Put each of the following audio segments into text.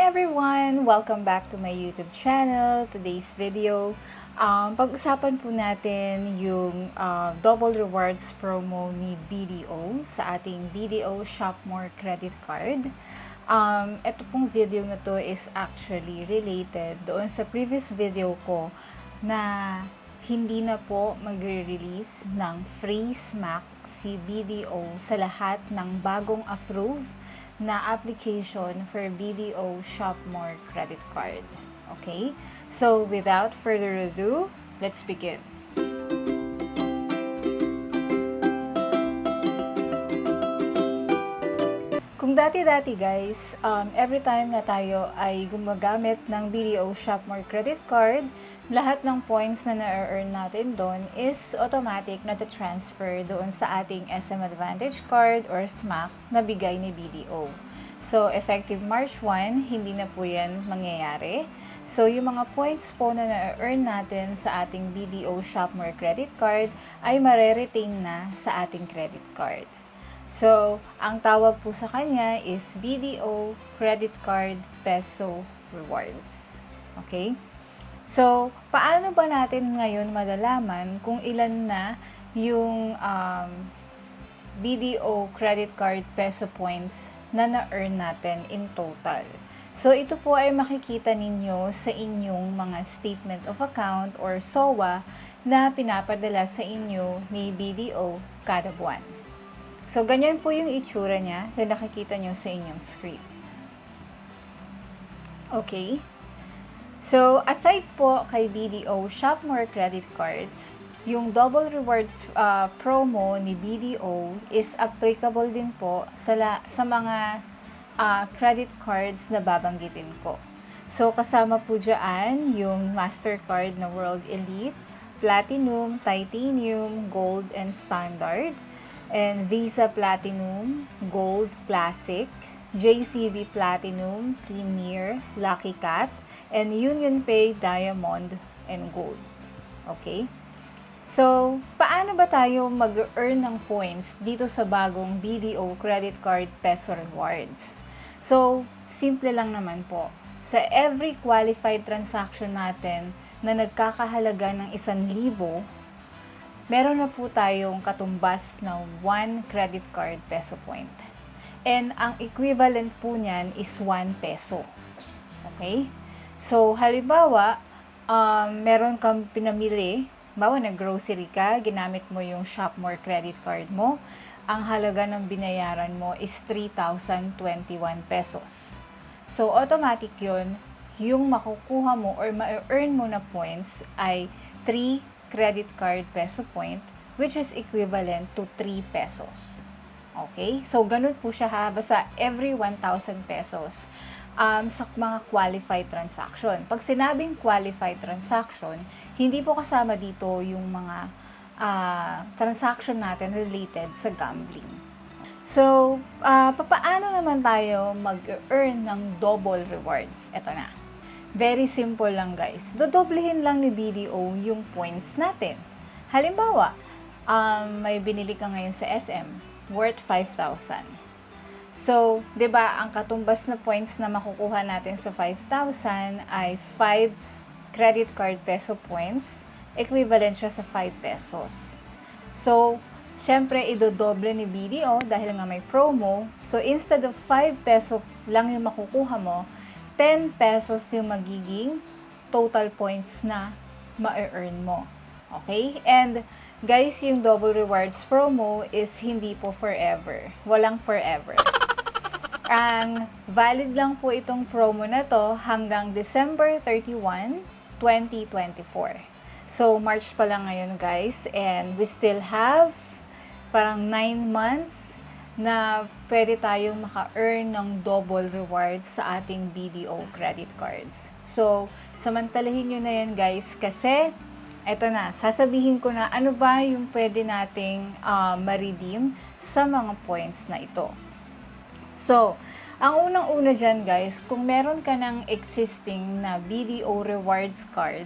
everyone! Welcome back to my YouTube channel. Today's video, pag-usapan po natin yung double rewards promo ni BDO sa ating BDO Shop More credit card. Ito pong video na to is actually related doon sa previous video ko na hindi na po magre-release ng free SMAC si BDO sa lahat ng bagong approve na application for BDO Shop More credit card. Okay? So, without further ado, let's begin. Kung dati-dati guys, every time na tayo ay gumagamit ng BDO Shop More credit card, lahat ng points na na-earn natin doon is automatic na transfer doon sa ating SM Advantage card or SMAC na bigay ni BDO. So, effective March 1, hindi na po yan mangyayari. So, yung mga points po na na-earn natin sa ating BDO Shop More credit card ay mare-retain na sa ating credit card. So, ang tawag po sa kanya is BDO Credit Card Peso Rewards. Okay? So, paano ba natin ngayon malalaman kung ilan na yung BDO Credit Card Peso Points na na-earn natin in total? So, ito po ay makikita ninyo sa inyong mga Statement of Account or SOA na pinapadala sa inyo ni BDO kada buwan. So, ganyan po yung itsura niya na nakikita nyo sa inyong screen. Okay? So, aside po kay BDO Shop More Credit Card, yung double rewards promo ni BDO is applicable din po sa mga credit cards na babanggitin ko. So, kasama po dyan yung Mastercard na World Elite, Platinum, Titanium, Gold, and Standard, and Visa Platinum, Gold, Classic, JCB Platinum, Premier, Lucky Cat, and UnionPay Diamond and Gold. Okay? So, paano ba tayo mag-earn ng points dito sa bagong BDO Credit Card Peso Rewards? So, simple lang naman po. Sa every qualified transaction natin na nagkakahalaga ng 1,000, meron na po tayong katumbas na 1 credit card peso point. And ang equivalent po niyan is 1 peso. Okay? So, halimbawa, meron kang pinamili, bawa nag-grocery ka, ginamit mo yung Shop More credit card mo, ang halaga ng binayaran mo is 3,021 pesos. So, automatic yun, yung makukuha mo or ma-earn mo na points ay 3 credit card peso point, which is equivalent to 3 pesos. Okay? So, ganun po siya ha, basta every 1,000 pesos. Sa mga qualified transaction. Pag sinabing qualified transaction, hindi po kasama dito yung mga transaction natin related sa gambling. So, papaano naman tayo mag-earn ng double rewards? Ito na. Very simple lang guys. Dodoblehin lang ni BDO yung points natin. Halimbawa, may binili ka ngayon sa SM worth 5,000. So, 'di ba, ang katumbas na points na makukuha natin sa 5,000 ay 5 credit card peso points, equivalent siya sa 5 pesos. So, syempre idodoble ni BDO dahil nga may promo. So, instead of 5 peso lang yung makukuha mo, 10 pesos yung magiging total points na ma-earn mo. Okay? And guys, yung double rewards promo is hindi po forever. Walang forever. Ang valid lang po itong promo na to hanggang December 31, 2024. So, March pa lang ngayon guys, and we still have parang 9 months na pwede tayong maka-earn ng double rewards sa ating BDO credit cards. So, samantalahin nyo na yan guys, kasi eto na, sasabihin ko na ano ba yung pwede nating ma-redeem sa mga points na ito. So, ang unang-una dyan guys, kung meron ka ng existing na BDO rewards card,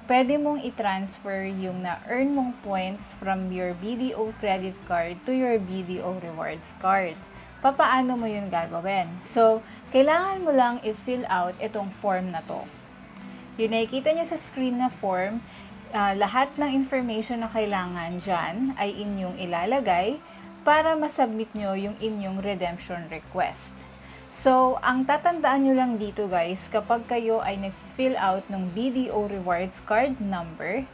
pwede mong i-transfer yung na-earn mong points from your BDO credit card to your BDO rewards card. Papaano mo yun gagawin? So, kailangan mo lang i-fill out itong form na to. Yung nakikita nyo sa screen na form, lahat ng information na kailangan dyan ay inyong ilalagay para masubmit nyo yung inyong redemption request. So, ang tatandaan nyo lang dito guys, kapag kayo ay nag-fill out ng BDO Rewards Card number,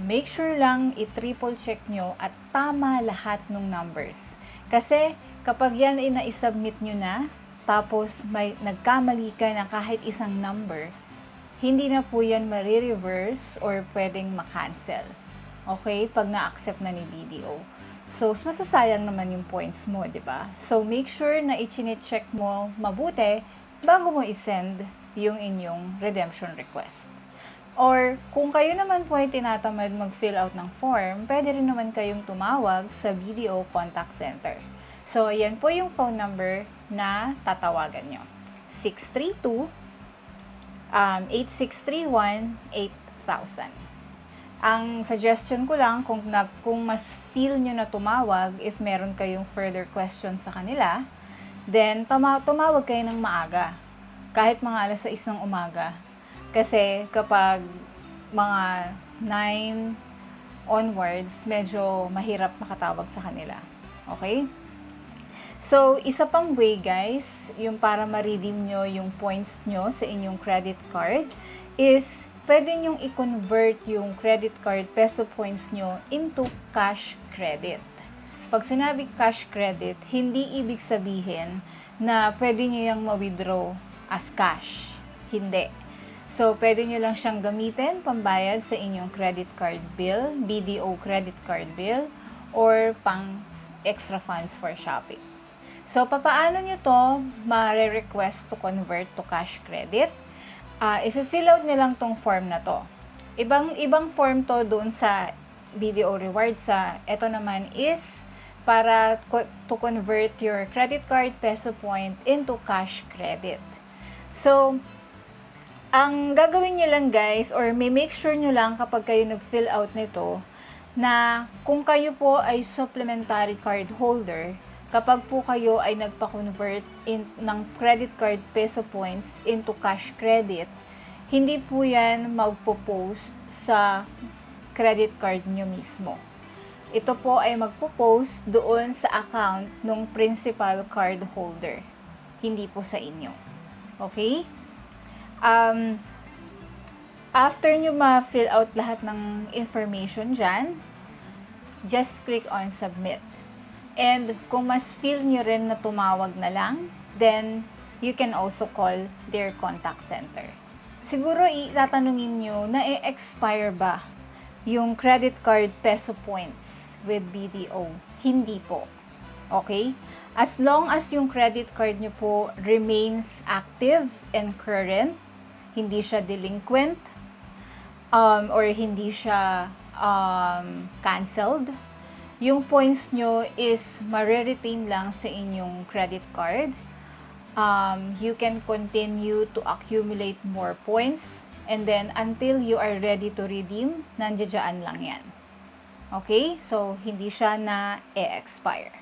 make sure lang i-triple check nyo at tama lahat ng numbers. Kasi kapag yan ay na-submit nyo na, tapos may nagkamali ka na kahit isang number, hindi na po yan marireverse or pwedeng makancel. Okay? Pag na-accept na ni BDO. So, masasayang naman yung points mo, di ba? So, make sure na i-check mo mabuti bago mo i-send yung inyong redemption request. Or, kung kayo naman po ay tinatamad mag-fill out ng form, pwede rin naman kayong tumawag sa BDO Contact Center. So, ayan po yung phone number na tatawagan nyo. 632-8631-8000. Ang suggestion ko lang, kung mas feel nyo na tumawag, if meron kayong further questions sa kanila, then tumawag kayo ng maaga. Kahit mga alas 6 ng umaga. Kasi kapag mga 9 onwards, medyo mahirap makatawag sa kanila. Okay? So, isa pang way guys, yung para ma-redeem nyo yung points nyo sa inyong credit card is pwede nyong i-convert yung credit card peso points nyo into cash credit. Pag sinabi cash credit, hindi ibig sabihin na pwede nyo yung ma-withdraw as cash. Hindi. So, pwede nyo lang siyang gamitin pambayad sa inyong credit card bill, BDO credit card bill, or pang extra funds for shopping. So, papaano nyo to ma-request to convert to cash credit? If-fill out nyo lang tong form na to. Ibang form to doon sa BDO Rewards. Ito naman is para to convert your credit card peso point into cash credit. So, ang gagawin nyo lang guys, or may make sure nyo lang kapag kayo nag-fill out nito, na kung kayo po ay supplementary card holder, kapag po kayo ay nagpa-convert ng credit card peso points into cash credit, hindi po yan magpo-post sa credit card nyo mismo. Ito po ay magpo-post doon sa account ng principal card holder. Hindi po sa inyo. Okay? After nyo ma-fill out lahat ng information dyan, just click on submit. And kung mas feel nyo rin na tumawag na lang, then you can also call their contact center. Siguro itatanungin nyo, na-expire ba yung credit card peso points with BDO? Hindi po. Okay? As long as yung credit card nyo po remains active and current, hindi siya delinquent, or hindi siya canceled, yung points nyo is ma-retain lang sa inyong credit card. You can continue to accumulate more points, and then until you are ready to redeem, nandiyan lang yan. Okay? So, hindi siya na-expire.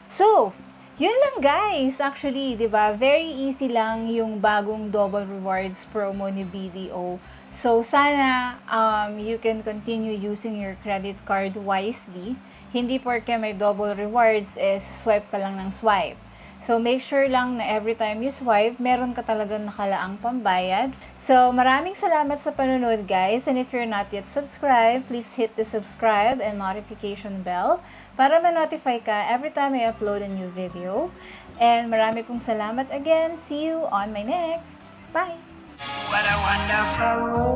So, yun lang guys. Actually, di ba? Very easy lang yung bagong double rewards promo ni BDO. So, sana you can continue using your credit card wisely. Hindi porke may double rewards is swipe ka lang ng swipe. So, make sure lang na every time you swipe, meron ka talagang nakalaang pambayad. So, maraming salamat sa panonood guys. And if you're not yet subscribed, please hit the subscribe and notification bell para ma-notify ka every time I upload a new video. And marami pong salamat again. See you on my next. Bye! What a wonderful world.